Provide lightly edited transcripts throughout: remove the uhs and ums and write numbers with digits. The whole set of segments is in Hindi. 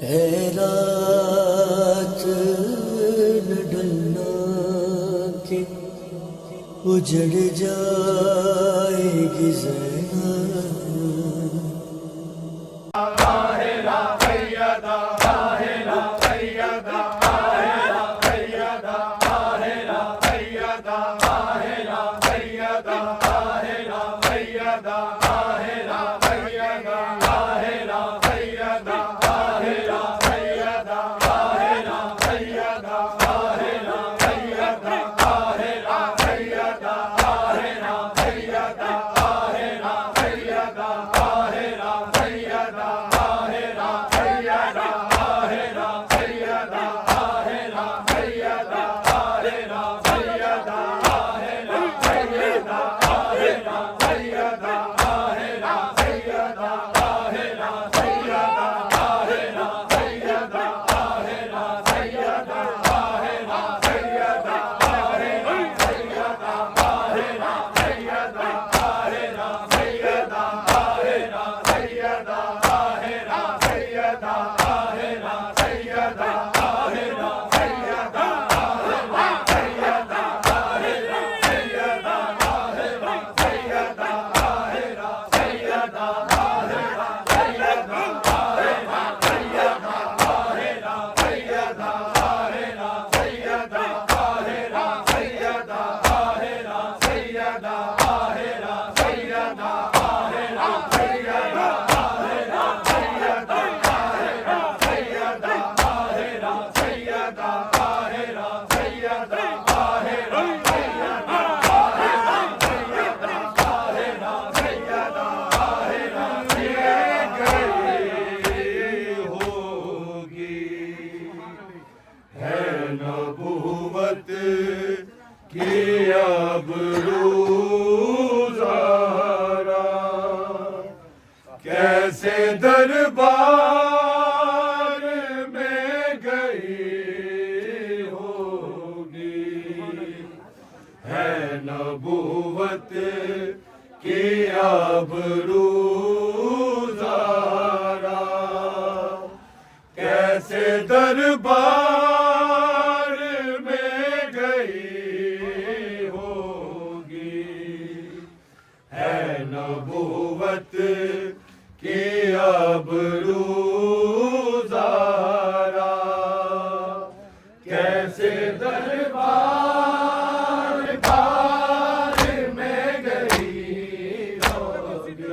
है रात न ढलना के उजड़ जाएगी ज़ैना। नबूवत की अब रोज़ारा कैसे दरबार में गई होगी। है नबूवत की अब रोज़ारा कैसे दरबार नबूवत की अब रोज़ारा कैसे दरबार में गई होगी। नबूवत की अब रोज़ारा कैसे दरबार में गई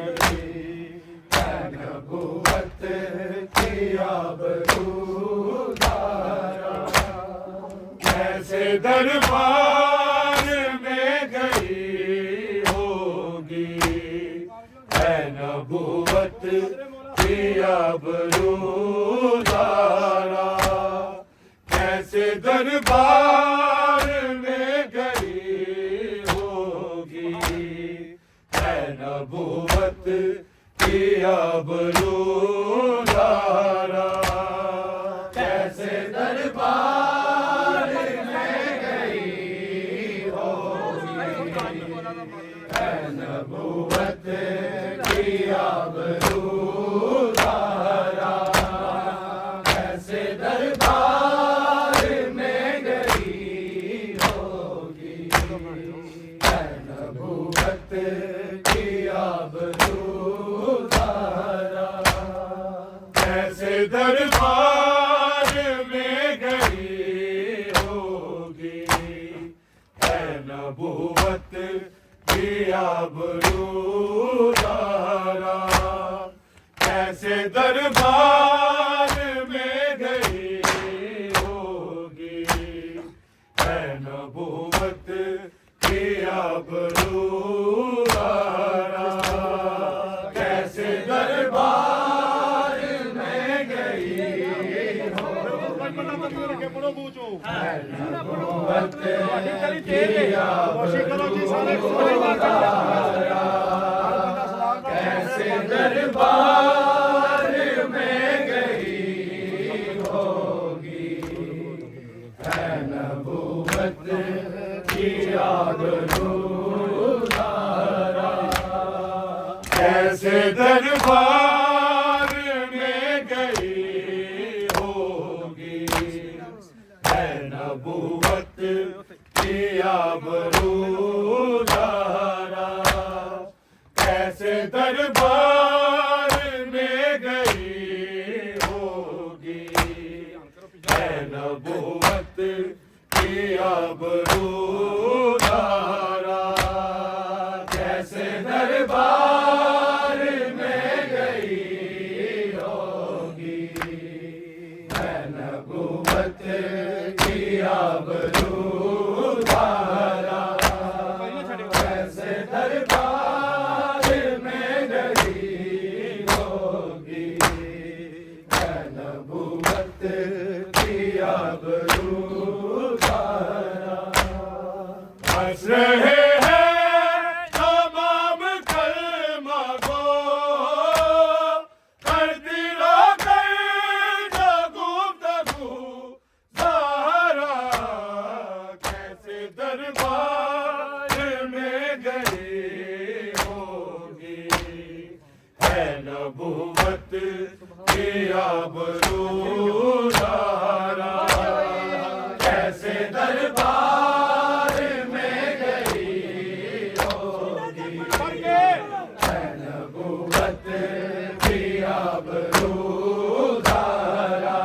नबूवत की अब रोज़ारा कैसे दरबार में गई होगी। है नबूवत की अब रोज़ारा कैसे दरबार में गई होगी। है नबूवत अब रोज़ारा कैसे दरबार में गई होगी। है नबूवत की अब रोज़ारा कैसे दरबार में गई होगी। है नबूवत की अब रोज़ारा कैसे दरबार में गई होगी। है नबूवत की अब रोज़ारा कैसे दरबार में गई होगी। है नबूवत की अब रोज़ारा कैसे दरबार में गई होगी। है नबूवत की अब रोज़ारा कैसे दरबार में गई नबूवत की आबरूदारा कैसे दरबार में गई होगी है नबूवत की आबरूदारा कैसे दरबार में गई होगी है नबूवत की आबरूदारा कैसे दरबार में गई होगी है नबूवत की आबरूदारा हंस रहे हैं तमाम कलमा को कर दिलो कर जो गुफ्तगू ज़हरा कैसे दरबार में गई होगी है नबूवत की आबरूदारा कैसे दरबार में गई होगी है नबूवत की आबरूदारा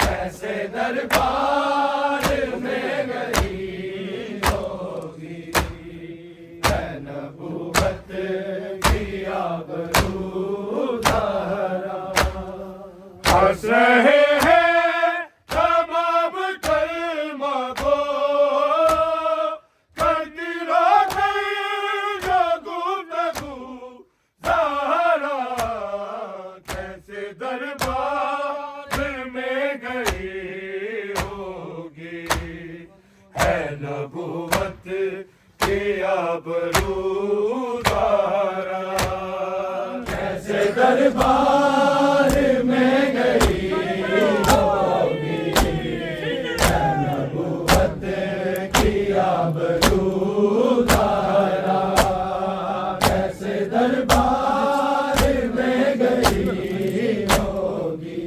कैसे दरबार में गई होगी है नबूवत की आबरूदारा हंस रहे हैं तमाम कलमा को कर दिलो कर जो गुफ्तगू ज़हरा कैसे दरबार में गई होगी है नबूवत की आबरूदारा कैसे दरबार में गई होगी है नबूवत की आबरूदारा कैसे दरबार में गई होगी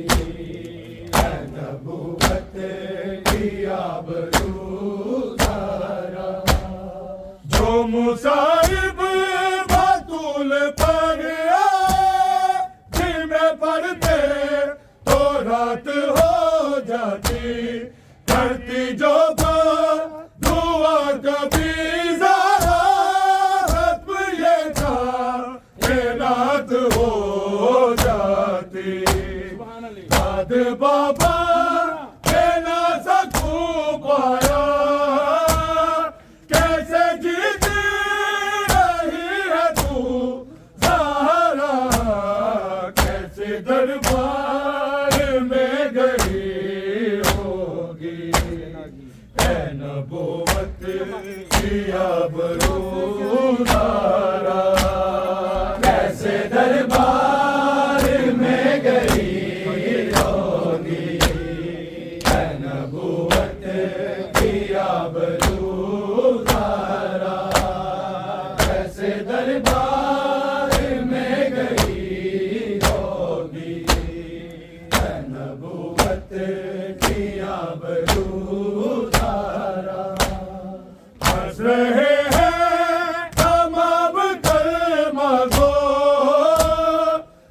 है नबूवत की आबरूदारा जो मुसाहिब बातुल पर आए दिन में पढ़ते तो रात हो जाती करती जो दुआ कभी ज़रा खत्म ये था ये रात हो जाती बाद बाबा के ना सकूं पाया कैसे जीती रही है तू ज़हरा कैसे दरबार में गई होगी है नबूवत की आबरूदारा कैसे दरबार में गई होगी है नबूवत की आबरूदारा कैसे दरबार में गई होगी है नबूवत की आबरूदारा हंस रहे हैं तमाम कलमा को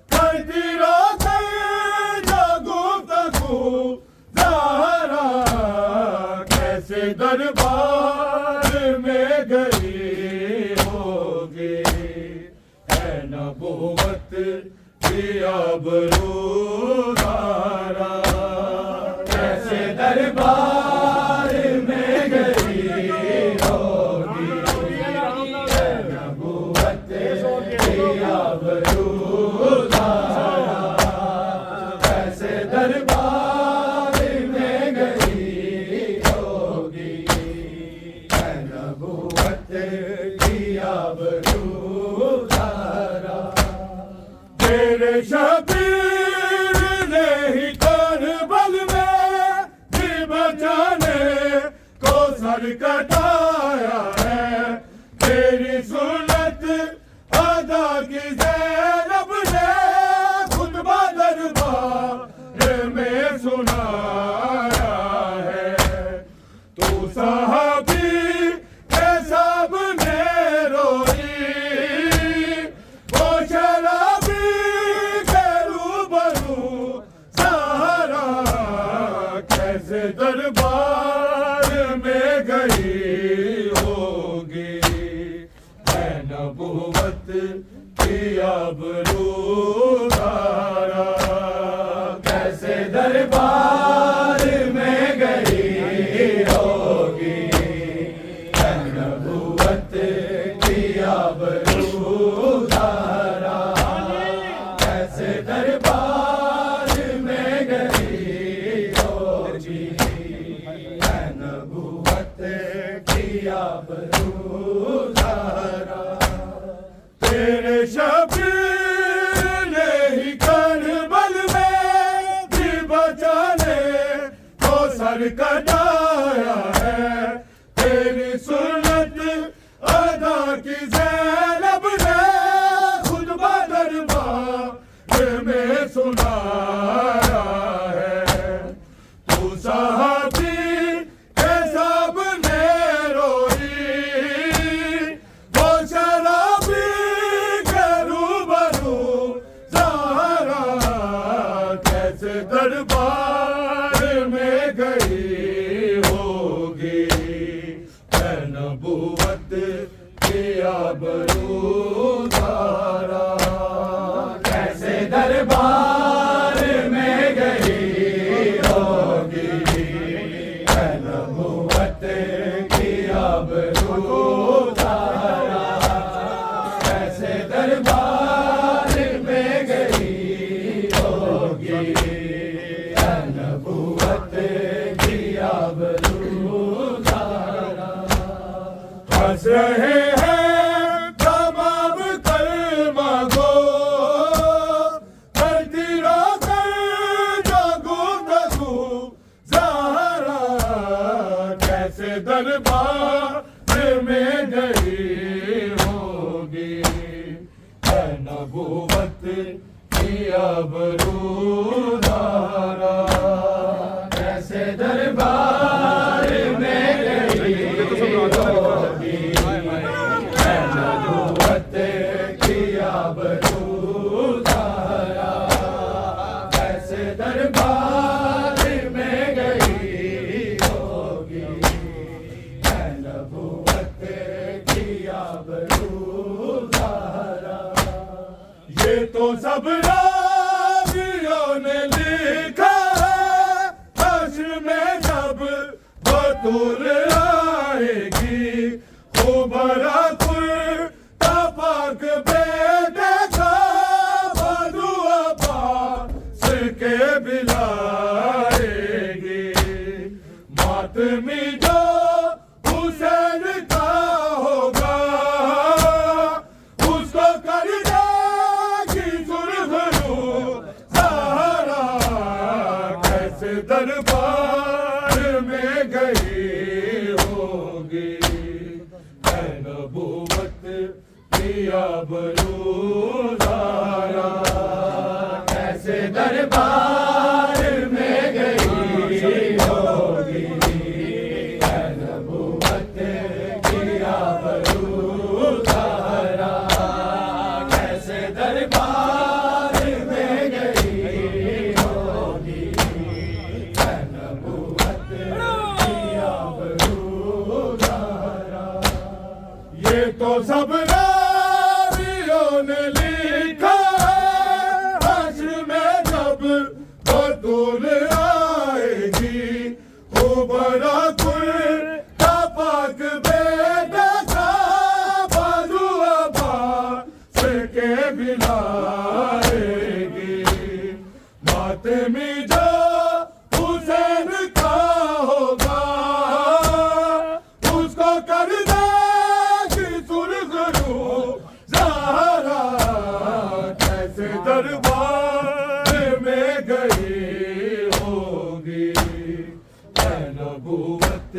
कर दिलो कर जो गुफ्तगू ज़हरा कैसे दरबार में गई होगी है नबूवत की आबरूदारा कैसे दरबार में गई होगी है नबूवत की आबरूदारा कैसे दरबार में गई होगी है नबूवत की आबरूदारा तेरे शबीर ने ही करबल में जी बचाने को सर कटाया है तेरी सुन्नत अदा की ज़ैनब ने खुतबा दरबार में सुनाया है दरबार में गई होगी, नबूवत की आबरू धारा। ऐसे दरबार में गई होगी, नबूवत की आबरू धारा। तेरे शबीर ने ही करबल में भी बचाने को सर कटाया है। तेरी सुन्नत अदा की ज़ैनब ने खुतबा दरबार में सुनाया है। तू साहबी के सामने रोई, वो शराबी के रूबरू ज़हरा। कैसे दरबार में गई होगी, नबूवत की आबरू धारा। कैसे दरबार में गई होगी, नबूवत की आबरू धारा। कैसे दरबार में गई होगी, नबूवत की आबरू धारा। हंस रहे हैं तमाम कलमा गो, करती रोकर जागो तगो ज़हरा। कैसे दरबार में गई होगी, नबूवत की आबरू धारा। कैसे दरबार में गई होगी, नबूवत की आबरू धारा। कैसे दरबार में गई होगी, नबूवत की आबरू धारा। ये तो सब रावियों ने लिखा है, हश्र में जब बतूल आएगी। खुबरा पाक बेटे का बदू अब्बास के बिलाएगी। मातमी जो हुसैन का होगा, उसको कर देगी सुरखरू ज़हरा। कैसे दरबार में गई होगी, नबूवत की आबरू धारा। कैसे दरबार में गई होगी, नबूवत की आबरू धारा। कैसे दरबार में गई होगी, नबूवत की आबरू धारा। ये तो सब रावियों ने लिखा है, हश्र में जब बतूल आएगी। खुबरा पाक बेटे का बदू अब्बास के बिलाएगी। मातमी जो हुसैन का होगा, उसको कर देगी सुरखरू ज़हरा। कैसे दरबार में गई होगी, नबूवत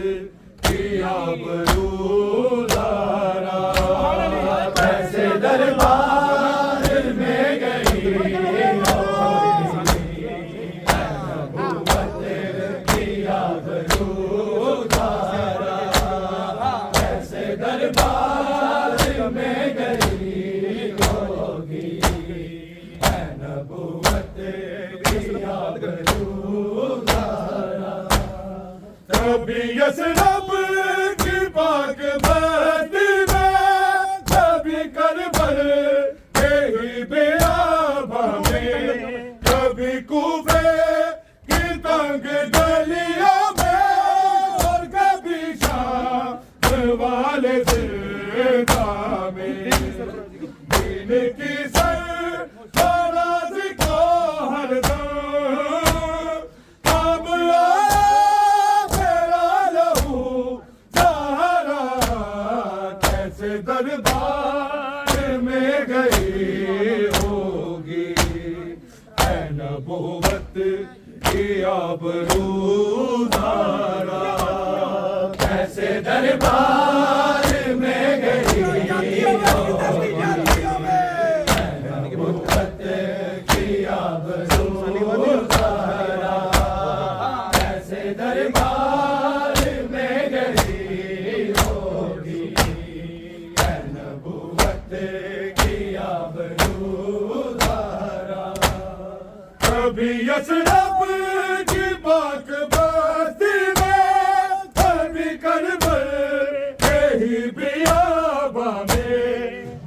की आबरू धारा। कैसे दरबार में गई होगी, नबूवत की आबरू धारा। कैसे दरबार में गई होगी, नबूवत की आबरू धारा। कभी यसरब की पाक बस्ती में, कभी करबल के ही बेआबा में, कभी कूफे आबरूदारा कैसे दरबार में गई नबुव्वत की आबरूदारा कैसे दरबार में गई होगी नबुव्वत की आबरूदारा कभी यसरब की पाक बस्ती में कभी करबल के ही बियाबा में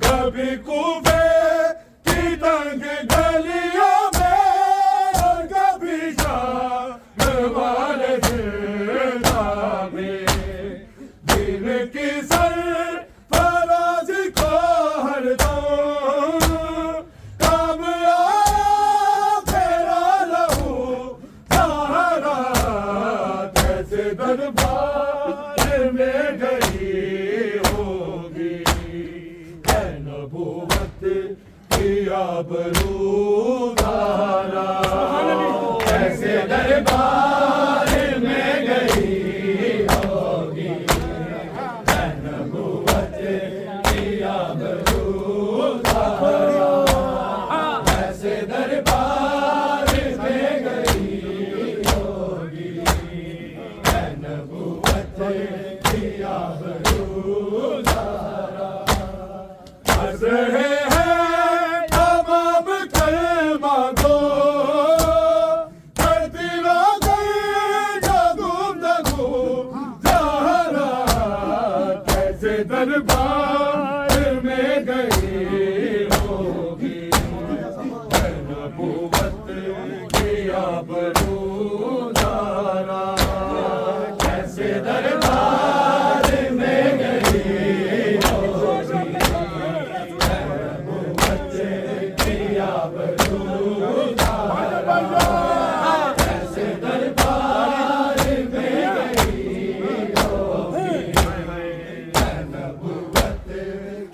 कभी कूफे की तंग गलियों में और कभी शाम वाले जिंदा में दिन की सर फराज को हरदम काम दरबार में गई होगी नबुव्वत की आबरूदारा कैसे दरबार में गई होगी नबुव्वत की आबरूदारा कैसे दरबार में गई होगी नबुव्वत की आबरूदारा हंस रहे हैं तमाम कलमा को करती रातें जगूम जगूम ज़हरा कैसे दरबार में गई होगी नबुव्वत की आबरूदारा कैसे दरबार में गई होगी नबुव्वत की आबरूदारा कैसे दरबार में गई होगी नबुव्वत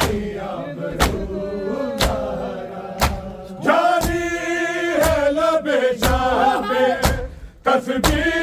की आबरूदारा जारी है लबे शाह पे तस्बीह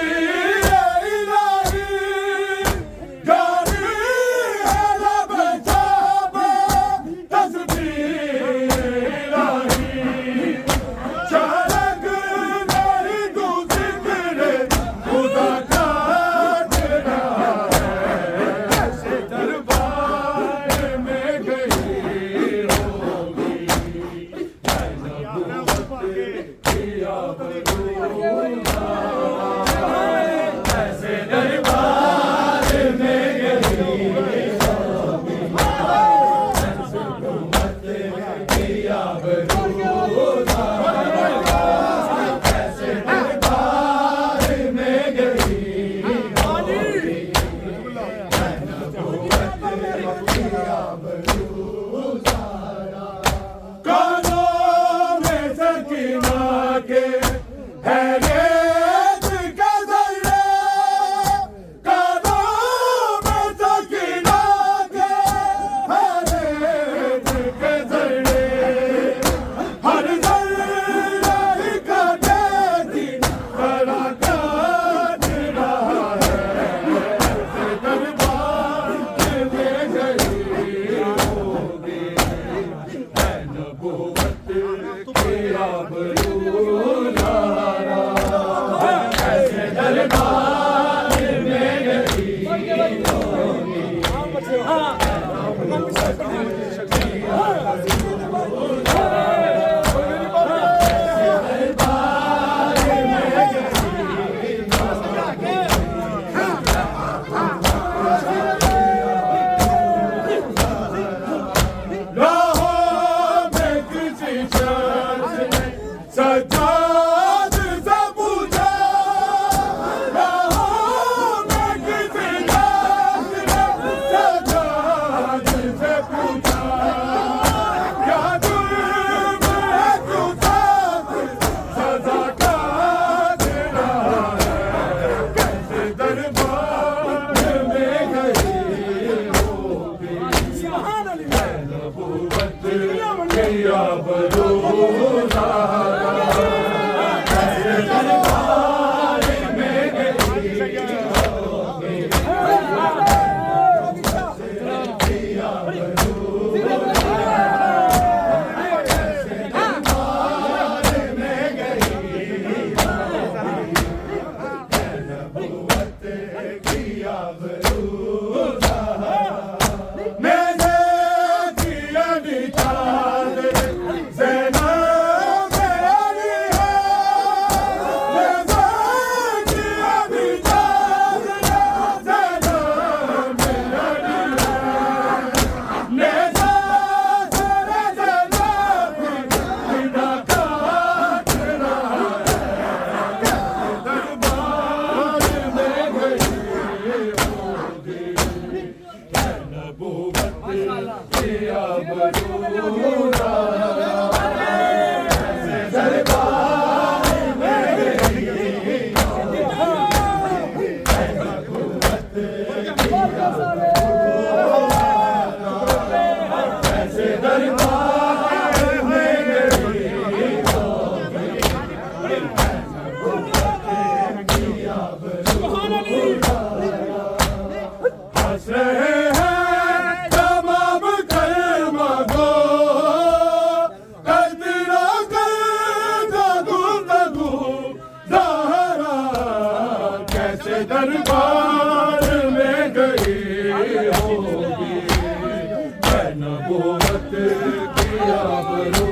ऐसे दरबार में गई होगी है नबूवत की आबरू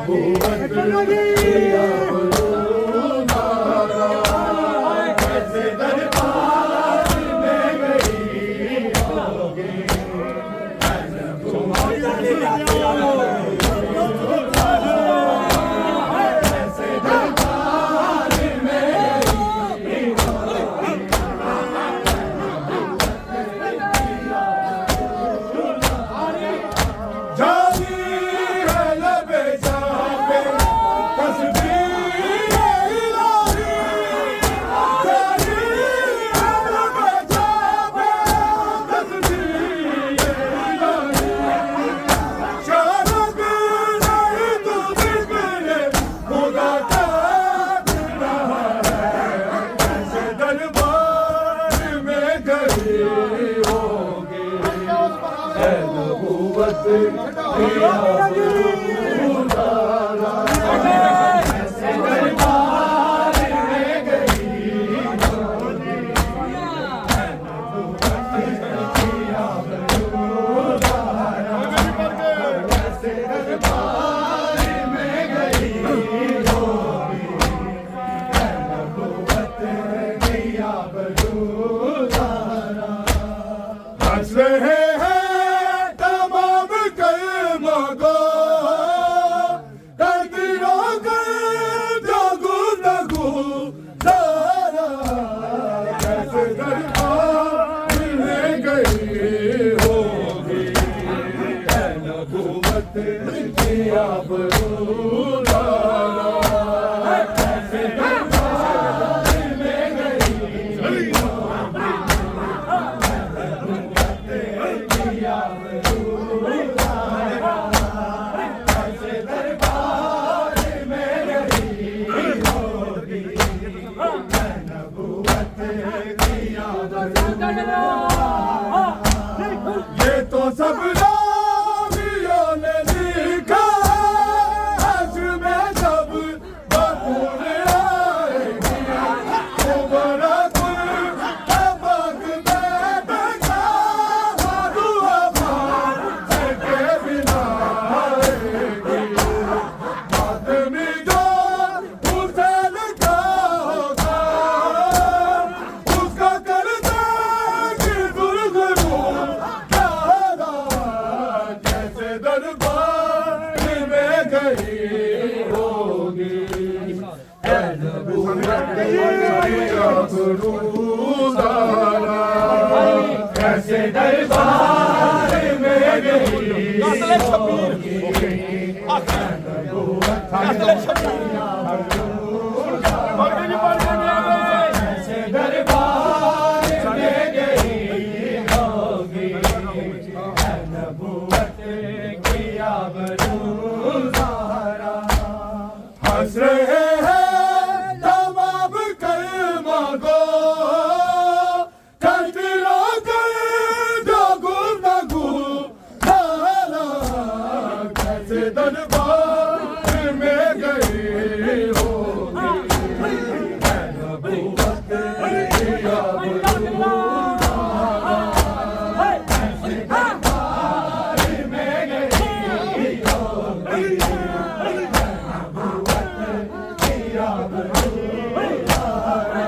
नबूवत किया बरूदारा कैसे दरबार में गई होगी नबूवत किया बरूदारा कैसे दरबार में गई होगी नबूवत किया बरूदारा कैसे दरबार में गई होगी नबूवत किया बरूदारा हंस रहे किया बरूदारा कैसे दरबार में गई किया बरूदारा कैसे दरबार में गई होगी नबूवत किया बरूदारा ये तो सब कैसे दरबार में गई होगी कैसे दरबार में गई होगी नबूवत किया बरूदारा हंस रहे दरबार में गई होगी नबूवत किया बरूदारा कैसे दरबार में गई होगी नबूवत किया बरूदारा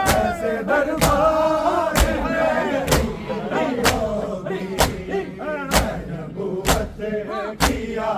कैसे दरबार में गई होगी नबूवत किया